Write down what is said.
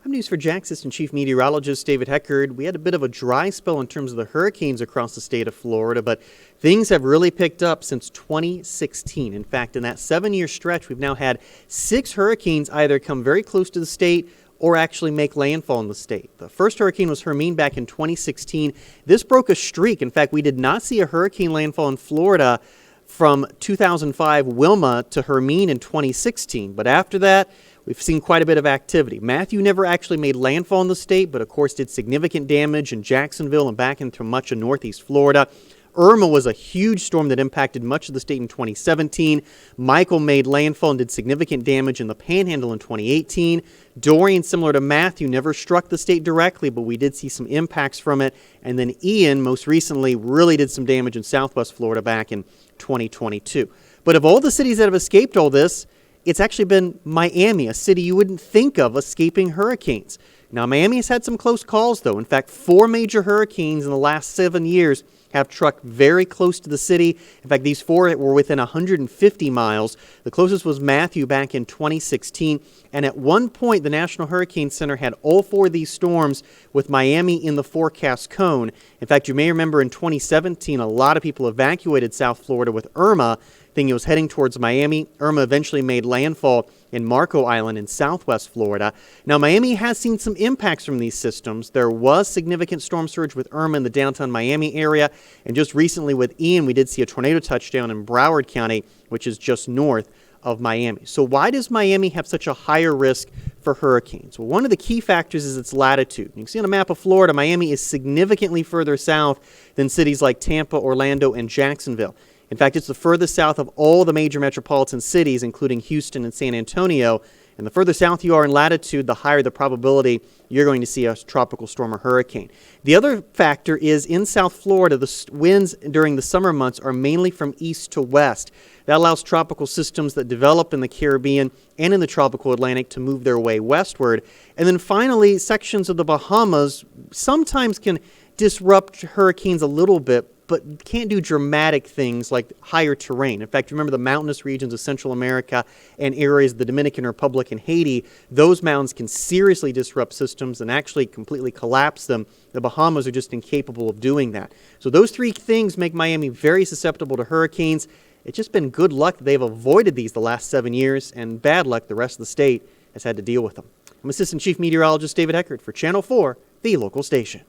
I'm News4JAX Assistant Chief Meteorologist David Heckard. We had a bit of a dry spell in terms of the hurricanes across the state of Florida, but things have really picked up since 2016. In fact, in that 7-year stretch, we've now had 6 hurricanes either come very close to the state or actually make landfall in the state. The first hurricane was Hermine back in 2016. This broke a streak. In fact, we did not see a hurricane landfall in Florida from 2005 Wilma to Hermine in 2016. But after that, we've seen quite a bit of activity. Matthew never actually made landfall in the state, but of course did significant damage in Jacksonville and back into much of northeast Florida. Irma was a huge storm that impacted much of the state in 2017. Michael made landfall and did significant damage in the Panhandle in 2018. Dorian, similar to Matthew, never struck the state directly, but we did see some impacts from it. And then Ian, most recently, really did some damage in southwest Florida back in 2022. But of all the cities that have escaped all this, it's actually been Miami, a city you wouldn't think of escaping hurricanes. Now, Miami has had some close calls, though. In fact, 4 major hurricanes in the last 7 years have trucked very close to the city. In fact, these 4 were within 150 miles. The closest was Matthew back in 2016. And at one point, the National Hurricane Center had all 4 of these storms with Miami in the forecast cone. In fact, you may remember in 2017, a lot of people evacuated South Florida with Irma, thinking it was heading towards Miami. Irma eventually made landfall in Marco Island in southwest Florida. Now, Miami has seen some impacts from these systems. There was significant storm surge with Irma in the downtown Miami area, and just recently with Ian, we did see a tornado touchdown in Broward County, which is just north of Miami. So why does Miami have such a higher risk for hurricanes? Well, one of the key factors is its latitude. You can see on a map of Florida, Miami is significantly further south than cities like Tampa, Orlando, and Jacksonville. In fact, it's the furthest south of all the major metropolitan cities, including Houston and San Antonio. And the further south you are in latitude, the higher the probability you're going to see a tropical storm or hurricane. The other factor is in South Florida, the winds during the summer months are mainly from east to west. That allows tropical systems that develop in the Caribbean and in the tropical Atlantic to move their way westward. And then finally, sections of the Bahamas sometimes can disrupt hurricanes a little bit, but can't do dramatic things like higher terrain. In fact, remember the mountainous regions of Central America and areas of the Dominican Republic and Haiti, those mountains can seriously disrupt systems and actually completely collapse them. The Bahamas are just incapable of doing that. So those 3 things make Miami very susceptible to hurricanes. It's just been good luck that they've avoided these the last 7 years, and bad luck the rest of the state has had to deal with them. I'm Assistant Chief Meteorologist David Heckard for Channel 4, the local station.